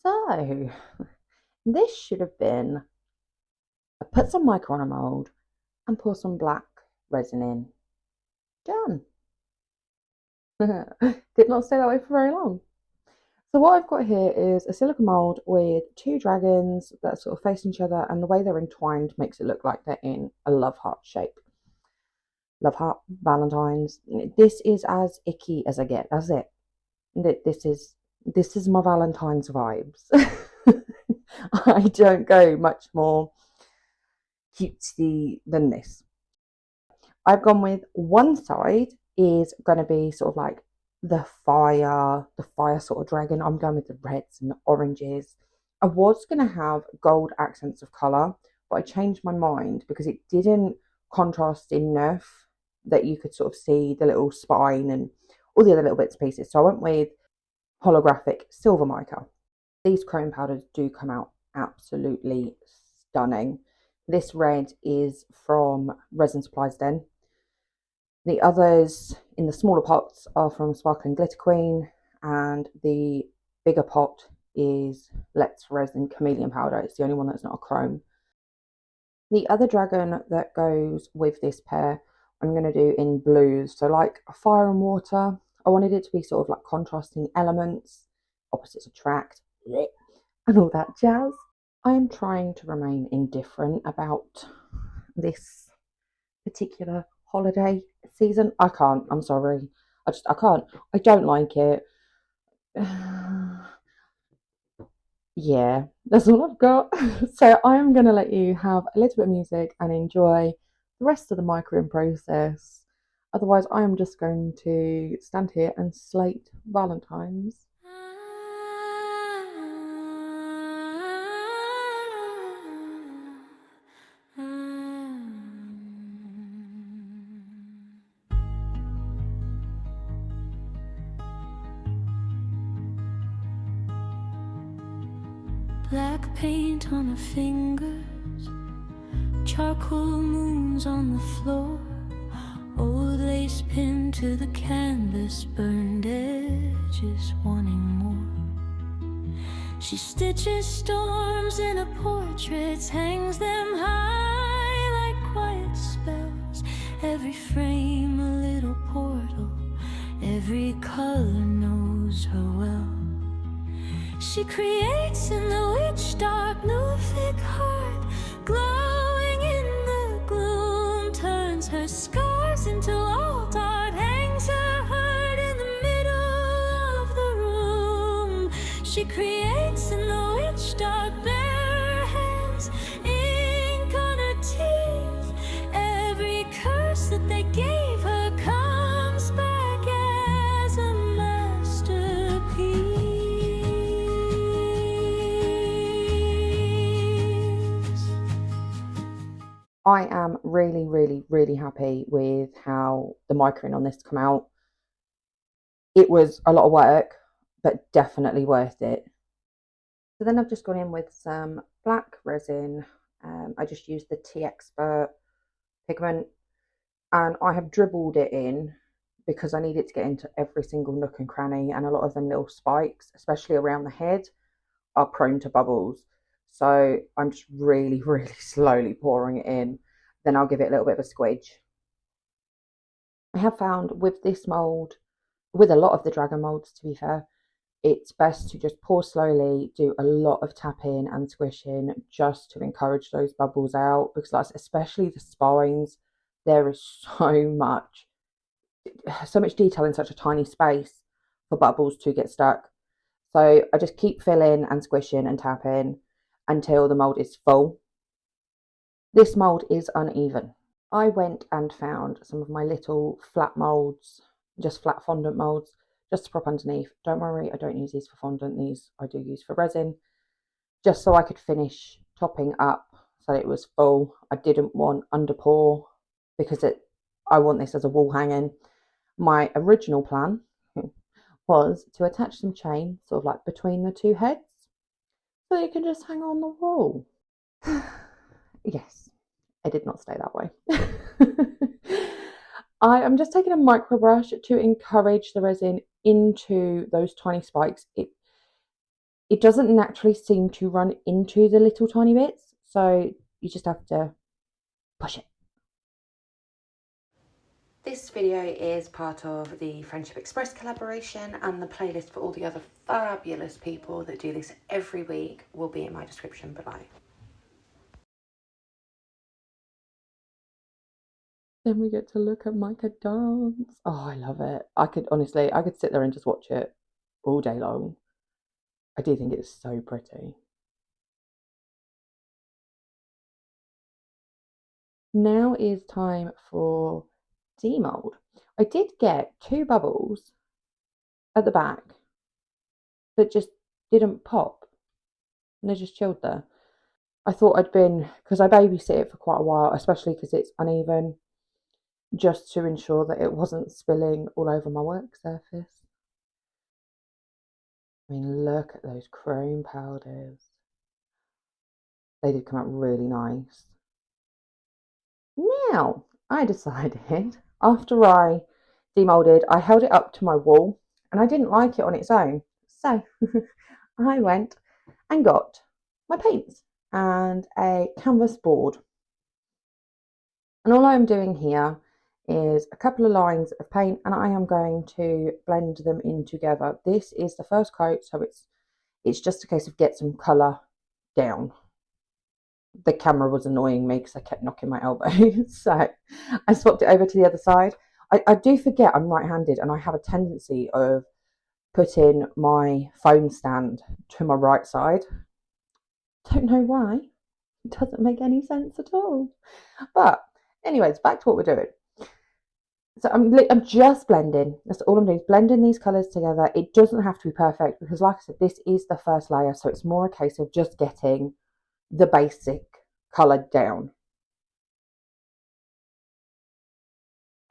So, this should have been put some mica on a mould and pour some black resin in. Done. Did not stay that way for very long. So what I've got here is a silicone mould with two dragons that are sort of facing each other, and the way they're entwined makes it look like they're in a love heart shape. Love heart, Valentine's. This is as icky as I get. That's it. This is my Valentine's vibes. I don't go much more cutesy than this. I've gone with one side is going to be sort of like the fire sort of dragon. I'm going with the reds and the oranges. I was going to have gold accents of colour, but I changed my mind because it didn't contrast enough that you could sort of see the little spine and all the other little bits and pieces. So I went with holographic silver mica. These chrome powders do come out absolutely stunning. This red is from Resin Supplies Den. The others in the smaller pots are from Sparkling Glitter Queen, and the bigger pot is Let's Resin Chameleon Powder. It's the only one that's not a chrome. The other dragon that goes with this pair, I'm going to do in blues. So like fire and water. I wanted it to be sort of like contrasting elements, opposites attract, and all that jazz. I am trying to remain indifferent about this particular holiday season. I can't. I'm sorry. I can't. I don't like it. Yeah, that's all I've got. So I am going to let you have a little bit of music and enjoy the rest of the microing process. Otherwise, I am just going to stand here and slate Valentine's. Black paint on her fingers, charcoal moons on the floor, old lace pinned to the canvas, burned edges wanting more. She stitches storms in her portraits, hangs them high like quiet spells. Every frame a little portal, every color knows her well. She creates in the witch dark, no thick heart, glowing in the gloom, turns her scars into alt art, hangs her heart in the middle of the room. She creates in the witch dark, bare hands, ink on her teeth. Every curse that they gave her comes back as a masterpiece. I am really, really, really happy with how the microing on this come out. It was a lot of work, but definitely worth it. So then I've just gone in with some black resin. I just used the Teexpert pigment, and I have dribbled it in because I need it to get into every single nook and cranny, and a lot of them little spikes, especially around the head, are prone to bubbles. So I'm just really, really slowly pouring it in. Then I'll give it a little bit of a squidge. I have found with this mould, with a lot of the dragon moulds to be fair, it's best to just pour slowly, do a lot of tapping and squishing just to encourage those bubbles out, because that's especially the spines. There is so much detail in such a tiny space for bubbles to get stuck. So I just keep filling and squishing and tapping until the mould is full. This mould is uneven. I went and found some of my little flat moulds, just flat fondant moulds, just to prop underneath. Don't worry, I don't use these for fondant. These I do use for resin, just so I could finish topping up so that it was full. I didn't want under pour because I want this as a wall hanging. My original plan was to attach some chain sort of like between the two heads so it can just hang on the wall. Yes, it did not stay that way. I am just taking a micro brush to encourage the resin into those tiny spikes. it doesn't naturally seem to run into the little tiny bits, so you just have to push it. This video is part of the Friendship Express collaboration, and the playlist for all the other fabulous people that do this every week will be in my description below. Then we get to look at Micah dance. Oh, I love it. I could sit there and just watch it all day long. I do think it's so pretty. Now is time for demold. I did get 2 bubbles at the back that just didn't pop, and they just chilled there. I thought because I babysit it for quite a while, especially because it's uneven, just to ensure that it wasn't spilling all over my work surface. I mean, look at those chrome powders. They did come out really nice. Now, I decided, after I demolded, I held it up to my wall, and I didn't like it on its own. So I went and got my paints and a canvas board. And all I'm doing here is a couple of lines of paint, and I am going to blend them in together. This is the first coat, so it's just a case of get some colour down. The camera was annoying me because I kept knocking my elbow, so I swapped it over to the other side. I do forget I'm right-handed, and I have a tendency of putting my phone stand to my right side. Don't know why. It doesn't make any sense at all. But anyways, back to what we're doing. So I'm just blending. That's all I'm doing, is blending these colours together. It doesn't have to be perfect because, like I said, this is the first layer, so it's more a case of just getting the basic colour down.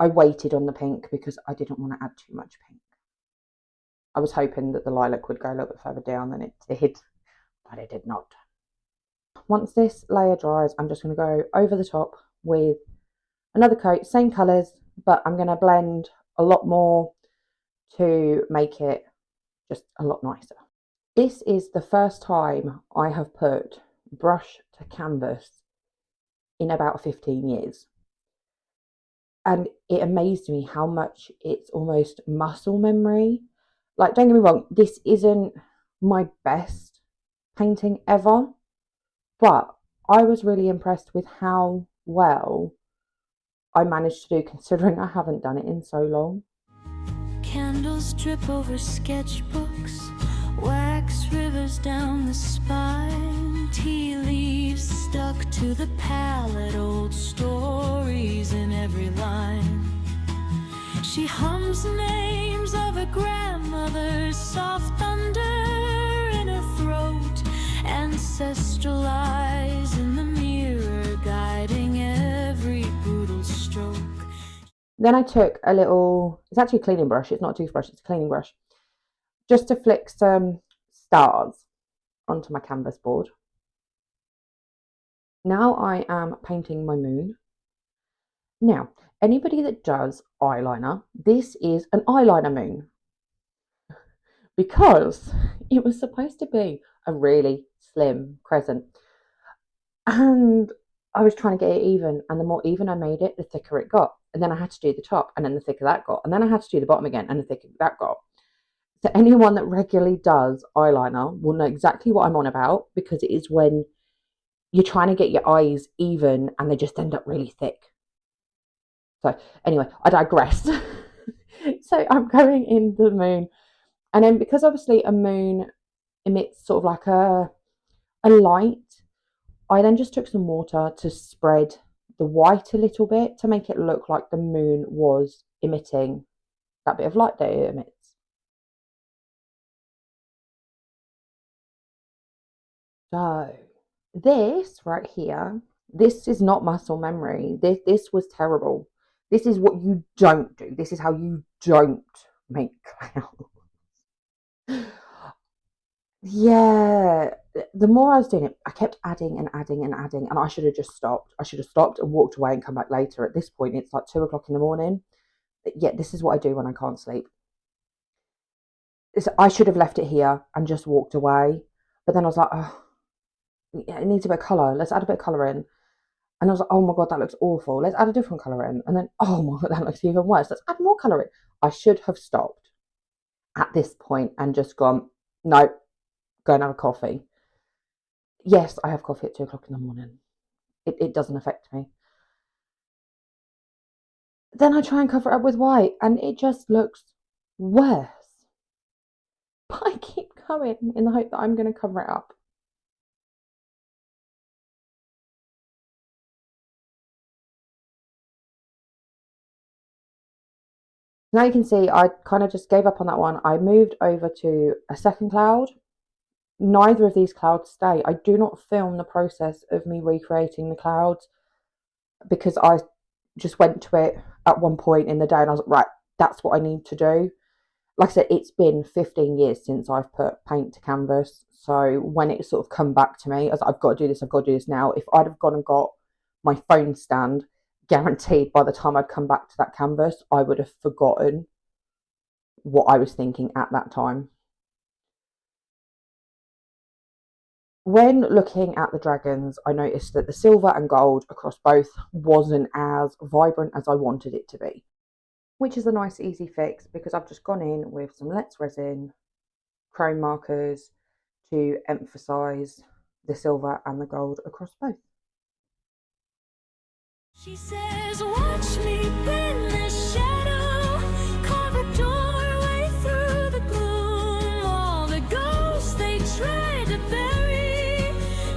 I waited on the pink because I didn't want to add too much pink. I was hoping that the lilac would go a little bit further down than it did, but it did not. Once this layer dries, I'm just going to go over the top with another coat, same colours, but I'm going to blend a lot more to make it just a lot nicer. This is the first time I have put brush to canvas in about 15 years. And it amazed me how much it's almost muscle memory. Like, don't get me wrong, this isn't my best painting ever, but I was really impressed with how well I managed to do, considering I haven't done it in so long. Candles drip over sketchbooks, wax rivers down the spine, tea leaves stuck to the palette, old stories in every line. She hums names of her grandmother's, soft thunder in her throat, ancestral eyes in the mirror guiding every brutal stroke. Then I took a little, it's actually a cleaning brush, it's not a toothbrush, it's a cleaning brush, just to flick some stars onto my canvas board. Now I am painting my moon. Now, anybody that does eyeliner, this is an eyeliner moon, because it was supposed to be a really slim crescent, and I was trying to get it even, and the more even I made it, the thicker it got. And then I had to do the top, and then the thicker that got, and then I had to do the bottom again, and the thicker that got. So anyone that regularly does eyeliner will know exactly what I'm on about, because it is when you're trying to get your eyes even and they just end up really thick. So anyway, I digress. So I'm going in the moon, and then because obviously a moon emits sort of like a light, I then just took some water to spread the white a little bit to make it look like the moon was emitting that bit of light that it emits. So this right here, this is not muscle memory. This was terrible. This is what you don't do. This is how you don't make clouds. Yeah, the more I was doing it, I kept adding and adding and adding, and I should have just stopped. I should have stopped and walked away and come back later. At this point, it's like 2 o'clock in the morning. Yet this is what I do when I can't sleep. I should have left it here and just walked away. But then I was like, oh, it needs a bit of colour. Let's add a bit of colour in. And I was like, oh my God, that looks awful. Let's add a different colour in. And then, oh my God, that looks even worse. Let's add more colour in. I should have stopped at this point and just gone, no, go and have a coffee. Yes, I have coffee at 2 o'clock in the morning. It doesn't affect me. Then I try and cover it up with white and it just looks worse. But I keep going in the hope that I'm going to cover it up. Now you can see I kind of just gave up on that one. I moved over to a second cloud. Neither of these clouds stay. I do not film the process of me recreating the clouds because I just went to it at one point in the day and I was like, right, that's what I need to do. Like I said, it's been 15 years since I've put paint to canvas. So when it sort of come back to me, I was like, I've got to do this now. If I'd have gone and got my phone stand, guaranteed by the time I'd come back to that canvas, I would have forgotten what I was thinking at that time. When looking at the dragons, I noticed that the silver and gold across both wasn't as vibrant as I wanted it to be, which is a nice easy fix because I've just gone in with some Let's Resin chrome markers to emphasize the silver and the gold across both. She says, watch me bend the shadow, carve a doorway through the gloom. All the ghosts they tried to bury,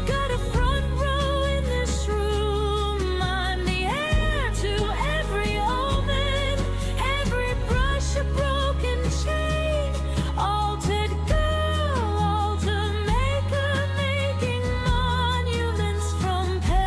got a front row in this room. I'm the heir to every omen, every brush a broken chain. Altered girl, altar maker, making monuments from pain.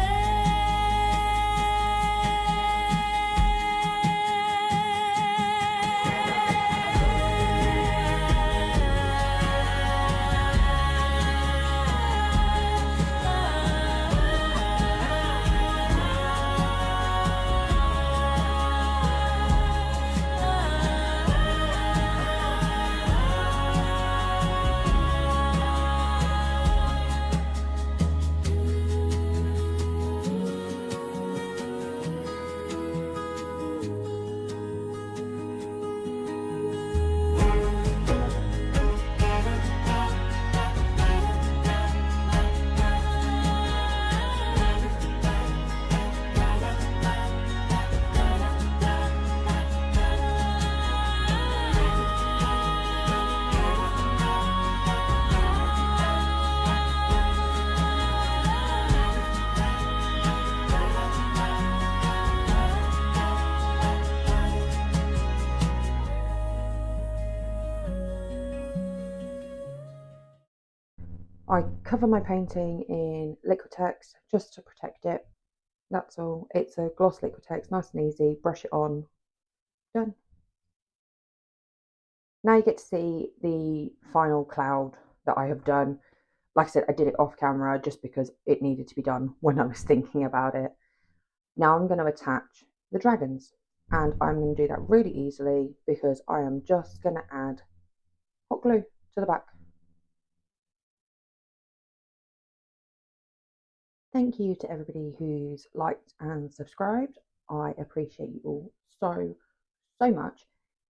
I cover my painting in Liquitex just to protect it. That's all. It's a gloss Liquitex, nice and easy. Brush it on. Done. Now you get to see the final cloud that I have done. Like I said, I did it off camera just because it needed to be done when I was thinking about it. Now I'm going to attach the dragons and I'm going to do that really easily because I am just going to add hot glue to the back. Thank you to everybody who's liked and subscribed. I appreciate you all so much.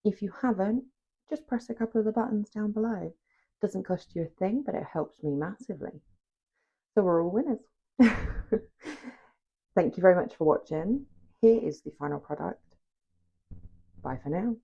If you haven't, just press a couple of the buttons down below. Doesn't cost you a thing, but it helps me massively. So we're all winners. Thank you very much for watching. Here is the final product. Bye for now.